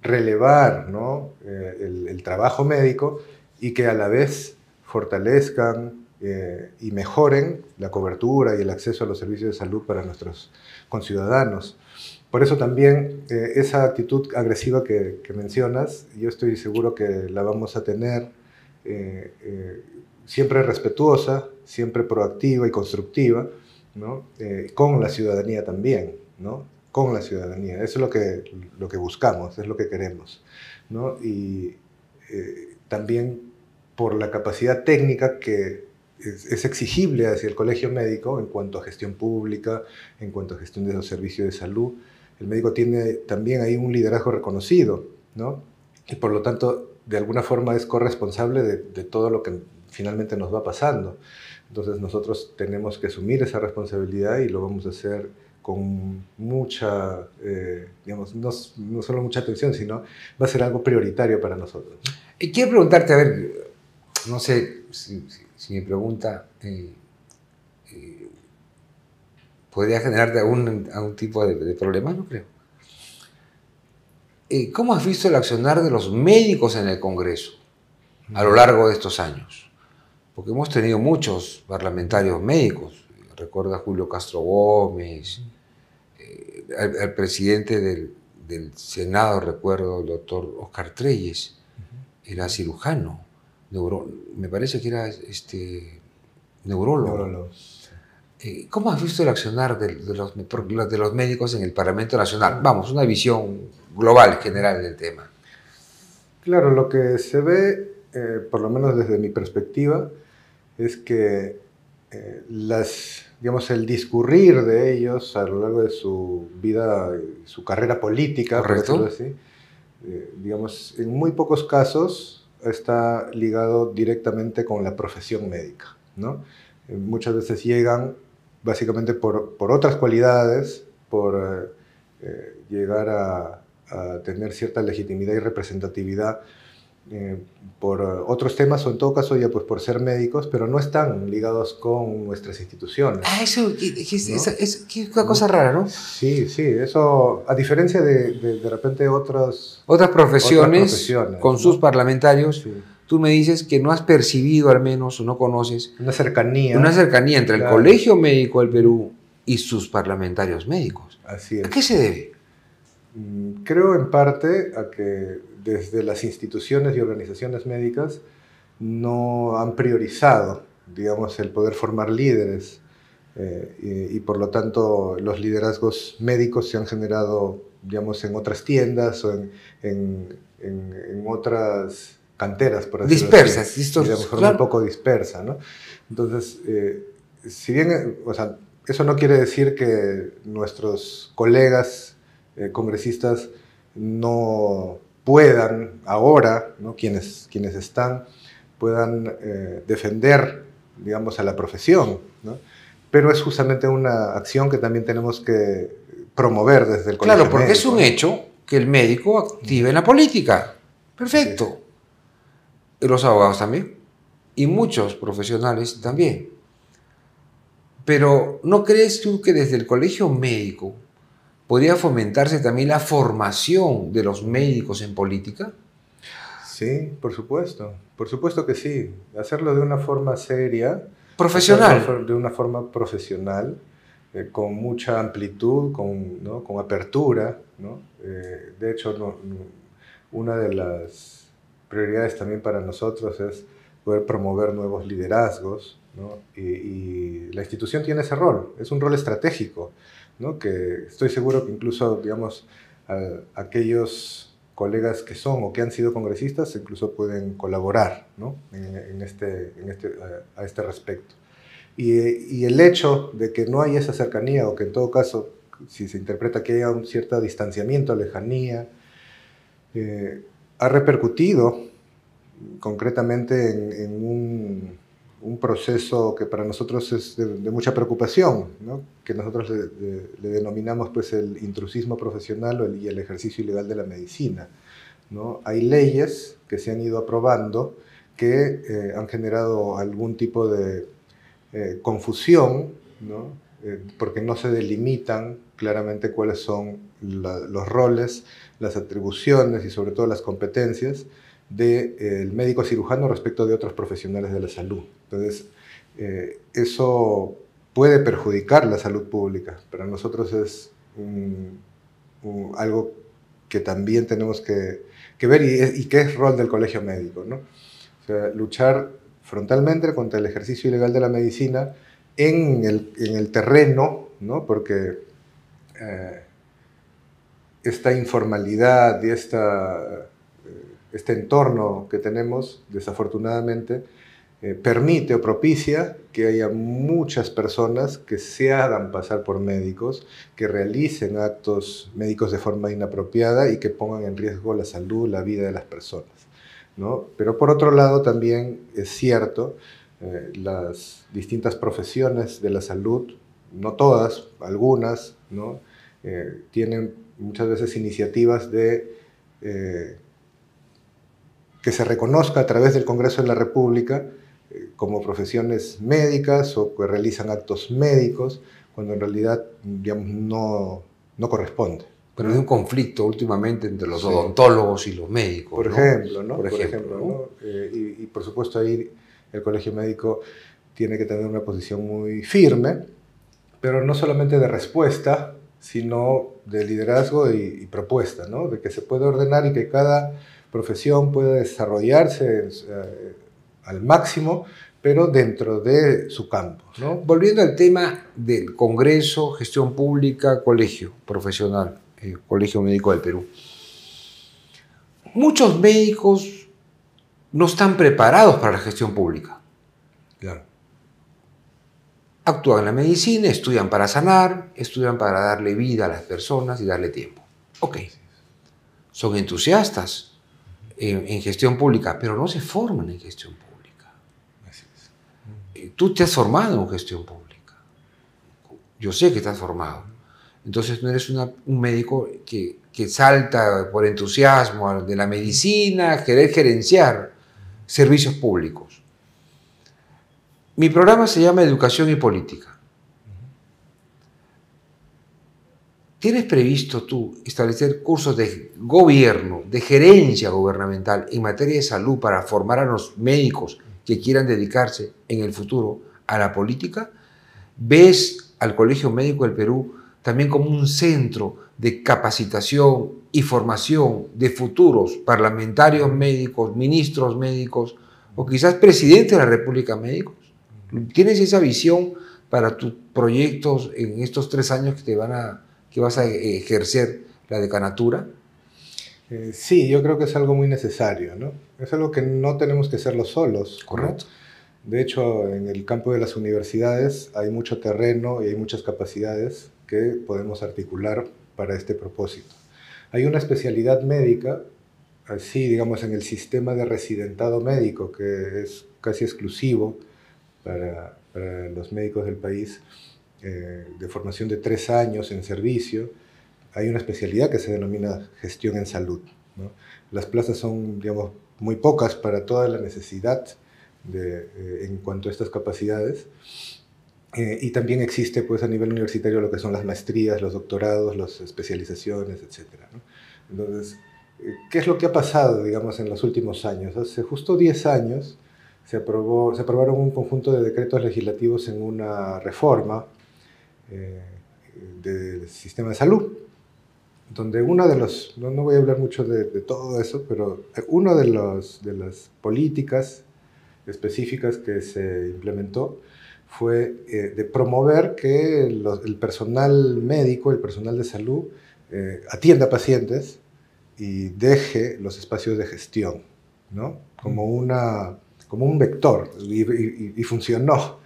relevar, ¿no?, el trabajo médico y que a la vez fortalezcan y mejoren la cobertura y el acceso a los servicios de salud para nuestros conciudadanos. Por eso también esa actitud agresiva que mencionas, yo estoy seguro que la vamos a tener siempre respetuosa, siempre proactiva y constructiva, ¿no? Con la ciudadanía también, ¿no? Con la ciudadanía. Eso es lo que buscamos, es lo que queremos, ¿no? Y también por la capacidad técnica que es exigible hacia el colegio médico en cuanto a gestión pública, en cuanto a gestión de los servicios de salud. El médico tiene también ahí un liderazgo reconocido, ¿no? Y por lo tanto, de alguna forma es corresponsable de todo lo que finalmente nos va pasando. Entonces nosotros tenemos que asumir esa responsabilidad y lo vamos a hacer con mucha, digamos, no solo mucha atención, sino va a ser algo prioritario para nosotros. Y quiero preguntarte, a ver, no sé si mi pregunta podría generarte algún tipo de problema, no creo. ¿Cómo has visto el accionar de los médicos en el Congreso a lo largo de estos años? Porque hemos tenido muchos parlamentarios médicos. Recuerda a Julio Castro Gómez, al presidente del Senado, recuerdo, el doctor Oscar Treyes, era cirujano, me parece que era neurólogo. ¿Cómo has visto el accionar de los médicos en el Parlamento Nacional? Vamos, una visión global, general del tema. Claro, lo que se ve, por lo menos desde mi perspectiva, es que digamos, el discurrir de ellos a lo largo de su vida, su carrera política, ¿correcto?, por decirlo así, digamos, en muy pocos casos está ligado directamente con la profesión médica, ¿no? Muchas veces llegan básicamente por otras cualidades, por llegar a tener cierta legitimidad y representatividad por otros temas, o en todo caso ya pues por ser médicos, pero no están ligados con nuestras instituciones. Ah, eso es una cosa rara, ¿no? Sí, eso, a diferencia de repente otras profesiones con, ¿no?, sus parlamentarios, sí. Tú me dices que no has percibido al menos o no conoces una cercanía entre el Colegio Médico del Perú y sus parlamentarios médicos. Así es. ¿A qué se debe? Creo en parte a que desde las instituciones y organizaciones médicas no han priorizado, digamos, el poder formar líderes y por lo tanto los liderazgos médicos se han generado, digamos, en otras tiendas o en otras canteras, por así decirlo. Dispersas, de forma claro, un poco dispersa, ¿no? Entonces, si bien, o sea, eso no quiere decir que nuestros colegas congresistas no puedan ahora, ¿no?, quienes están, puedan defender, digamos, a la profesión, ¿no? Pero es justamente una acción que también tenemos que promover desde el colegio médico. Claro, porque es un hecho que el médico active en la política. Perfecto. Sí. Y los abogados también. Y muchos profesionales también. Pero ¿no crees tú que desde el colegio médico podría fomentarse también la formación de los médicos en política? Sí, por supuesto que sí. Hacerlo de una forma seria, profesional, de una forma profesional, con mucha amplitud, ¿no?, con apertura, ¿no? De hecho, una de las prioridades también para nosotros es poder promover nuevos liderazgos, ¿no? Y la institución tiene ese rol, es un rol estratégico, ¿no?, que estoy seguro que incluso, digamos, aquellos colegas que son o que han sido congresistas incluso pueden colaborar, ¿no? A este respecto. Y el hecho de que no hay esa cercanía, o que en todo caso, si se interpreta que haya un cierto distanciamiento, lejanía, ha repercutido concretamente en un proceso que para nosotros es de mucha preocupación, ¿no? Que nosotros le denominamos pues el intrusismo profesional y el ejercicio ilegal de la medicina, ¿no? Hay leyes que se han ido aprobando que han generado algún tipo de confusión, ¿no? Porque no se delimitan claramente cuáles son los roles, las atribuciones y sobre todo las competencias del médico cirujano respecto de otros profesionales de la salud. Entonces, eso puede perjudicar la salud pública. Para nosotros es algo que también tenemos que ver y que es rol del colegio médico, ¿no? O sea, luchar frontalmente contra el ejercicio ilegal de la medicina en el terreno, ¿no? Porque esta informalidad y este entorno que tenemos, desafortunadamente, permite o propicia que haya muchas personas que se hagan pasar por médicos, que realicen actos médicos de forma inapropiada y que pongan en riesgo la salud, la vida de las personas, ¿no? Pero por otro lado también es cierto, las distintas profesiones de la salud, no todas, algunas, ¿no? Tienen muchas veces iniciativas de que se reconozca a través del Congreso de la República como profesiones médicas o que realizan actos médicos, cuando en realidad, digamos, no corresponde. Pero hay un conflicto últimamente entre los odontólogos y los médicos, por ¿no? ejemplo, ¿no? Por ejemplo, ¿no? Y por supuesto ahí el colegio médico tiene que tener una posición muy firme, pero no solamente de respuesta, sino de liderazgo y propuesta, ¿no? De que se puede ordenar y que cada profesión pueda desarrollarse al máximo, pero dentro de su campo, ¿no? Volviendo al tema del Congreso, gestión pública, colegio profesional, Colegio Médico del Perú. Muchos médicos no están preparados para la gestión pública. Claro. Actúan en la medicina, estudian para sanar, estudian para darle vida a las personas y darle tiempo. Ok. Son entusiastas en gestión pública, pero no se forman en gestión pública. Así es. Tú te has formado en gestión pública. Yo sé que estás formado. Entonces no eres un médico que salta por entusiasmo de la medicina, querer gerenciar servicios públicos. Mi programa se llama Educación y Política. ¿Tienes previsto tú establecer cursos de gobierno, de gerencia gubernamental en materia de salud para formar a los médicos que quieran dedicarse en el futuro a la política? ¿Ves al Colegio Médico del Perú también como un centro de capacitación y formación de futuros parlamentarios médicos, ministros médicos o quizás presidente de la República médicos? ¿Tienes esa visión para tus proyectos en estos 3 años que vas a ejercer la decanatura? Sí, yo creo que es algo muy necesario, ¿no? Es algo que no tenemos que hacerlo solos. Correcto. ¿No? De hecho, en el campo de las universidades hay mucho terreno y hay muchas capacidades que podemos articular para este propósito. Hay una especialidad médica, así digamos en el sistema de residentado médico, que es casi exclusivo para los médicos del país, de formación de 3 años en servicio. Hay una especialidad que se denomina gestión en salud, ¿no? Las plazas son, digamos, muy pocas para toda la necesidad en cuanto a estas capacidades. Y también existe, pues, a nivel universitario lo que son las maestrías, los doctorados, las especializaciones, etc., ¿no? Entonces, ¿qué es lo que ha pasado, digamos, en los últimos años? Hace justo 10 años se aprobaron un conjunto de decretos legislativos en una reforma del sistema de salud, donde uno de los, no voy a hablar mucho de todo eso, pero una de las políticas específicas que se implementó fue de promover que el personal médico, el personal de salud, atienda pacientes y deje los espacios de gestión, ¿no? Como un vector, y funcionó,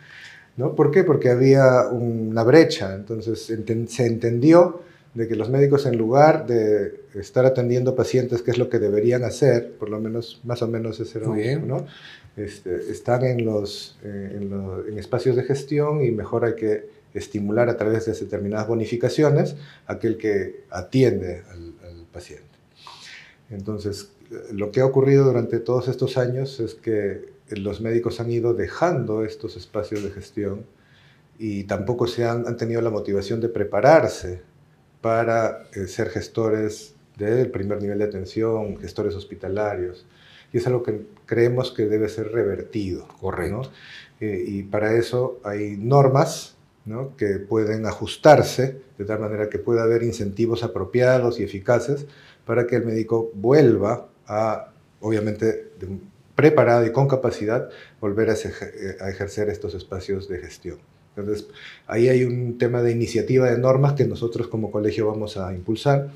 ¿no? ¿Por qué? Porque había una brecha. Entonces se entendió de que los médicos, en lugar de estar atendiendo pacientes, que es lo que deberían hacer, por lo menos, más o menos ese era, ¿no? Están en espacios de gestión, y mejor hay que estimular a través de determinadas bonificaciones a aquel que atiende al paciente. Entonces, lo que ha ocurrido durante todos estos años es que los médicos han ido dejando estos espacios de gestión, y tampoco han tenido la motivación de prepararse para ser gestores del primer nivel de atención, gestores hospitalarios. Y es algo que creemos que debe ser revertido. Correcto. ¿No? Y para eso hay normas, ¿no?, que pueden ajustarse de tal manera que pueda haber incentivos apropiados y eficaces para que el médico vuelva a, obviamente, preparado y con capacidad, volver a ejercer estos espacios de gestión. Entonces, ahí hay un tema de iniciativa de normas que nosotros como colegio vamos a impulsar.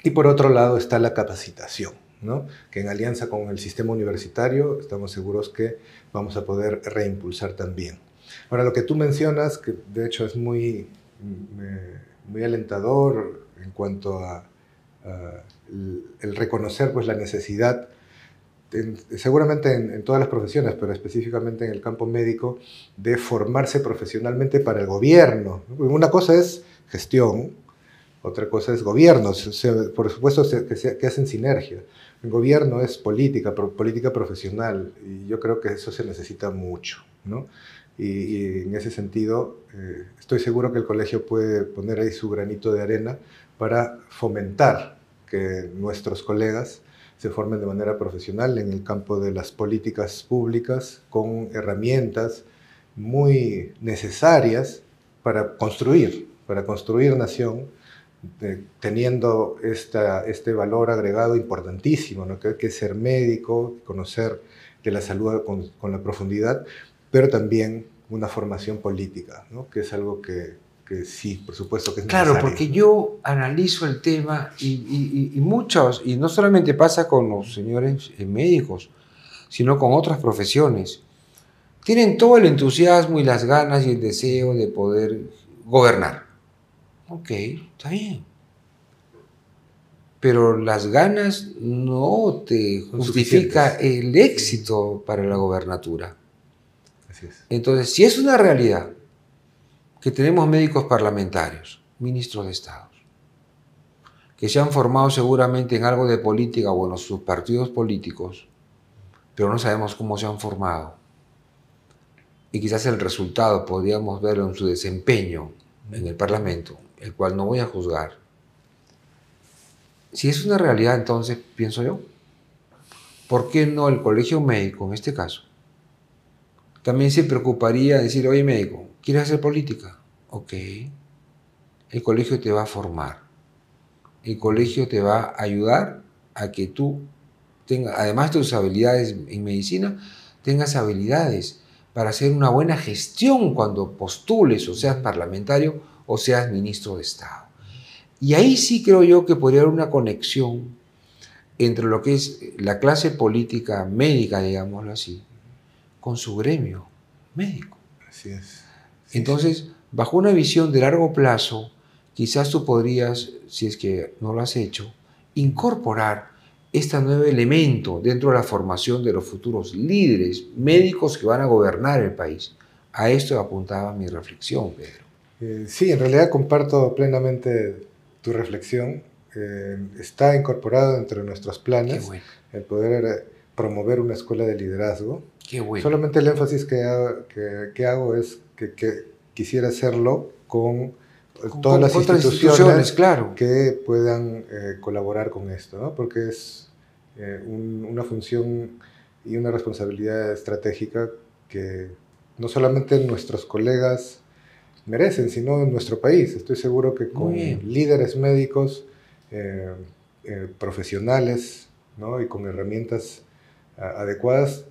Y por otro lado está la capacitación, ¿no?, que en alianza con el sistema universitario estamos seguros que vamos a poder reimpulsar también. Ahora, lo que tú mencionas, que de hecho es muy alentador en cuanto a el reconocer, pues, la necesidad, seguramente en todas las profesiones, pero específicamente en el campo médico, de formarse profesionalmente para el gobierno. Una cosa es gestión, otra cosa es gobierno. Por supuesto que hacen sinergia. El gobierno es política profesional, y yo creo que eso se necesita mucho, ¿no? Y en ese sentido, estoy seguro que el colegio puede poner ahí su granito de arena para fomentar que nuestros colegas se formen de manera profesional en el campo de las políticas públicas, con herramientas muy necesarias para construir nación, teniendo este valor agregado importantísimo, ¿no?, que es ser médico, conocer de la salud con la profundidad, pero también una formación política, ¿no?, que es algo que sí, por supuesto que es necesario. Claro, porque yo analizo el tema y muchos, y no solamente pasa con los señores médicos, sino con otras profesiones, tienen todo el entusiasmo y las ganas y el deseo de poder gobernar. Ok, está bien. Pero las ganas no te justifica el éxito para la gobernatura. Así es. Entonces, si es una realidad que tenemos médicos parlamentarios, ministros de Estado, que se han formado seguramente en algo de política o en sus partidos políticos, pero no sabemos cómo se han formado. Y quizás el resultado podríamos verlo en su desempeño en el Parlamento, el cual no voy a juzgar. Si es una realidad, entonces, pienso yo, ¿por qué no el colegio médico, en este caso, también se preocuparía de decir, oye, médico, ¿quieres hacer política? Ok. El colegio te va a formar. El colegio te va a ayudar a que tú tengas, además de tus habilidades en medicina, tengas habilidades para hacer una buena gestión cuando postules, o seas parlamentario o seas ministro de Estado. Y ahí sí creo yo que podría haber una conexión entre lo que es la clase política médica, digámoslo así, con su gremio médico. Así es. Sí, entonces, sí, bajo una visión de largo plazo, quizás tú podrías, si es que no lo has hecho, incorporar este nuevo elemento dentro de la formación de los futuros líderes médicos que van a gobernar el país. A esto apuntaba mi reflexión, Pedro. Sí, en realidad comparto plenamente tu reflexión. Está incorporado entre nuestros planes el poder promover una escuela de liderazgo. Qué bueno. Solamente el énfasis que hago es que quisiera hacerlo con todas las instituciones, claro, que puedan colaborar con esto, ¿no? Porque es una función y una responsabilidad estratégica que no solamente nuestros colegas merecen, sino en nuestro país. Estoy seguro que con líderes médicos profesionales, ¿no?, y con herramientas adecuadas,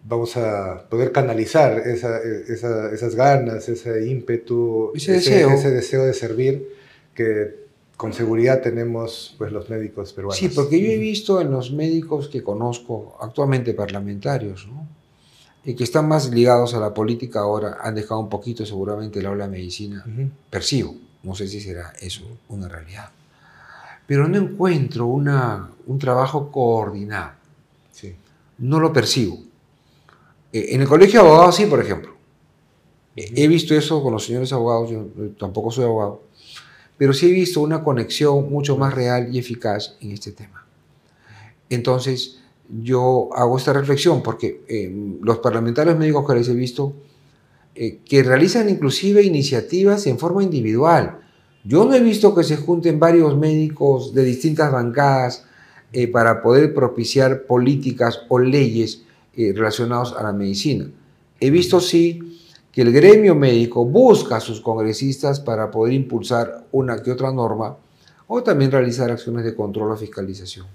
vamos a poder canalizar esas ganas, ese ímpetu, ese deseo de servir, que con seguridad tenemos pues, los médicos peruanos. Sí, porque yo he visto en los médicos que conozco, actualmente parlamentarios, ¿no? Y que están más ligados a la política ahora, han dejado un poquito seguramente el aula de medicina, percibo, no sé si será eso una realidad, pero no encuentro un trabajo coordinado, Sí. no lo percibo. En el colegio de abogados sí, por ejemplo, he visto eso con los señores abogados, yo tampoco soy abogado, pero sí he visto una conexión mucho más real y eficaz en este tema. Entonces, yo hago esta reflexión porque los parlamentarios médicos que les he visto que realizan inclusive iniciativas en forma individual. Yo no he visto que se junten varios médicos de distintas bancadas para poder propiciar políticas o leyes relacionadas a la medicina. He visto sí que el gremio médico busca a sus congresistas para poder impulsar una que otra norma o también realizar acciones de control o fiscalización.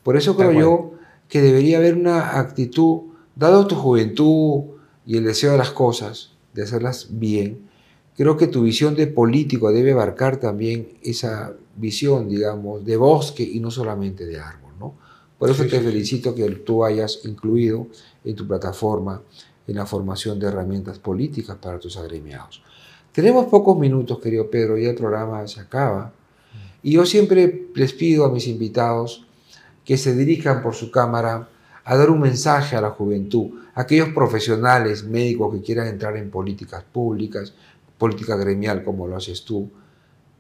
Por eso creo yo que debería haber una actitud, dado tu juventud y el deseo de las cosas, de hacerlas bien, creo que tu visión de político debe abarcar también esa visión, digamos, de bosque y no solamente de árbol, ¿no? Por eso te felicito que tú hayas incluido en tu plataforma en la formación de herramientas políticas para tus agremiados. Tenemos pocos minutos, querido Pedro, ya el programa se acaba. Y yo siempre les pido a mis invitados que se dirijan por su cámara a dar un mensaje a la juventud, a aquellos profesionales, médicos que quieran entrar en políticas públicas, política gremial como lo haces tú.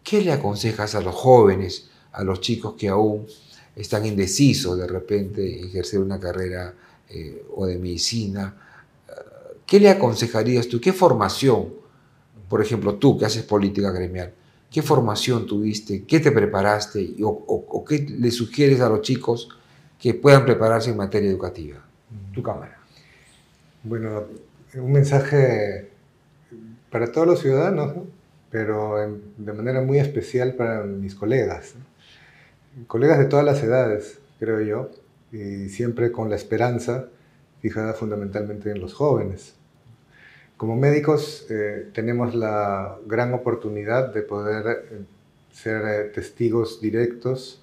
¿Qué le aconsejas a los jóvenes, a los chicos que aún están indecisos de repente ejercer una carrera o de medicina? ¿Qué le aconsejarías tú? ¿Qué formación, por ejemplo, tú que haces política gremial, qué formación tuviste, qué te preparaste o qué le sugieres a los chicos que puedan prepararse en materia educativa? Tu cámara. Bueno, un mensaje para todos los ciudadanos, ¿no? Pero de manera muy especial para mis colegas, ¿no? Colegas de todas las edades, creo yo, y siempre con la esperanza fijada fundamentalmente en los jóvenes. Como médicos tenemos la gran oportunidad de poder ser testigos directos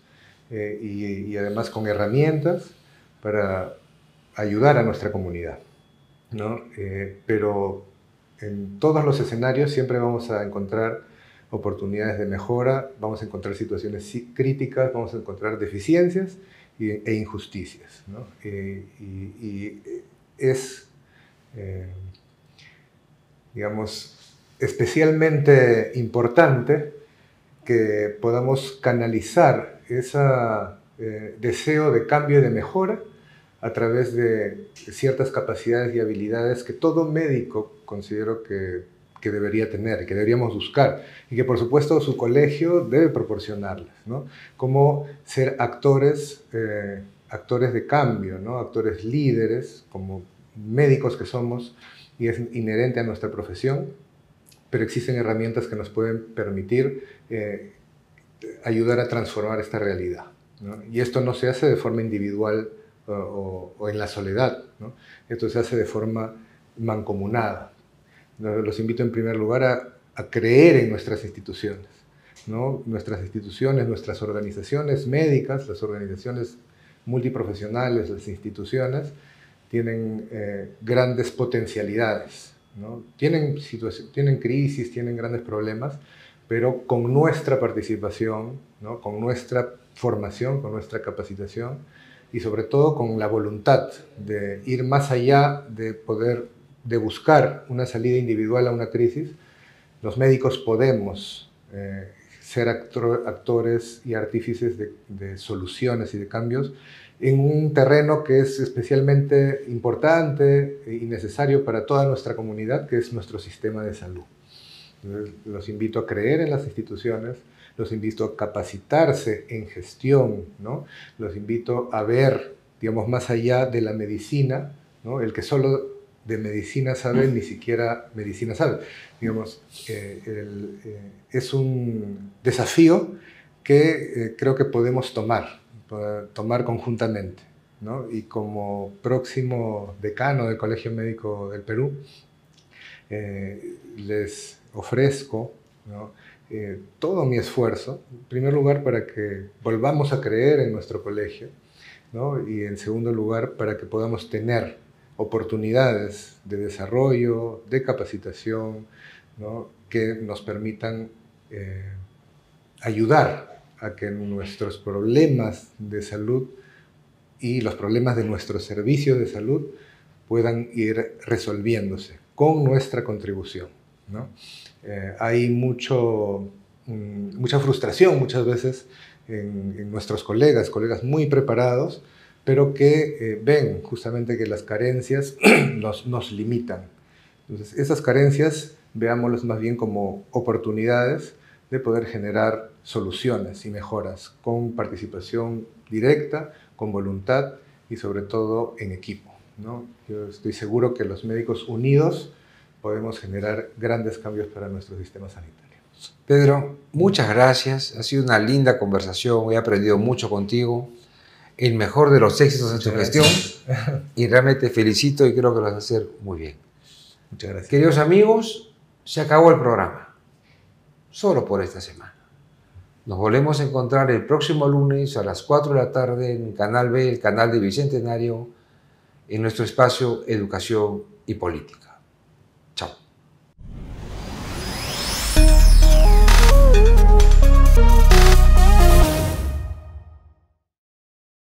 y además con herramientas para ayudar a nuestra comunidad, ¿no? Pero en todos los escenarios siempre vamos a encontrar oportunidades de mejora, vamos a encontrar situaciones críticas, vamos a encontrar deficiencias e injusticias, ¿no? Y es, digamos, especialmente importante que podamos canalizar ese deseo de cambio y de mejora a través de ciertas capacidades y habilidades que todo médico considero que debería tener, que deberíamos buscar y que por supuesto su colegio debe proporcionarles, ¿no? Como ser actores de cambio, ¿no? Actores líderes, como médicos que somos, y es inherente a nuestra profesión, pero existen herramientas que nos pueden permitir ayudar a transformar esta realidad, ¿no? Y esto no se hace de forma individual o en la soledad, ¿no? Esto se hace de forma mancomunada. Los invito en primer lugar a creer en nuestras instituciones, ¿no? Nuestras instituciones, nuestras organizaciones médicas, las organizaciones multiprofesionales, las instituciones, tienen grandes potencialidades, ¿no? Tienen crisis, tienen grandes problemas, pero con nuestra participación, ¿no? Con nuestra formación, con nuestra capacitación y sobre todo con la voluntad de ir más allá de buscar una salida individual a una crisis, los médicos podemos ser actores y artífices de soluciones y de cambios en un terreno que es especialmente importante y necesario para toda nuestra comunidad, que es nuestro sistema de salud. Los invito a creer en las instituciones, los invito a capacitarse en gestión, ¿no? Los invito a ver, digamos, más allá de la medicina, ¿no? El que solo de medicina sabe, ni siquiera medicina sabe. Digamos, es un desafío que creo que podemos tomar conjuntamente, ¿no? Y como próximo decano del Colegio Médico del Perú, les ofrezco, ¿no? todo mi esfuerzo, en primer lugar para que volvamos a creer en nuestro colegio, ¿no? Y en segundo lugar para que podamos tener oportunidades de desarrollo, de capacitación, ¿no? Que nos permitan ayudar a que nuestros problemas de salud y los problemas de nuestro servicio de salud puedan ir resolviéndose con nuestra contribución, ¿no? Hay mucha frustración muchas veces en nuestros colegas muy preparados, pero que ven justamente que las carencias nos limitan. Entonces, esas carencias veámoslas más bien como oportunidades de poder generar soluciones y mejoras con participación directa, con voluntad y sobre todo en equipo, ¿no? Yo estoy seguro que los médicos unidos podemos generar grandes cambios para nuestro sistema sanitario. Pedro, muchas gracias. Ha sido una linda conversación. He aprendido mucho contigo. El mejor de los éxitos en tu gestión. Y realmente te felicito y creo que lo vas a hacer muy bien. Muchas gracias. Queridos amigos, se acabó el programa. Solo por esta semana. Nos volvemos a encontrar el próximo lunes a las 4 de la tarde en Canal B, el canal de Bicentenario, en nuestro espacio Educación y Política. Chao.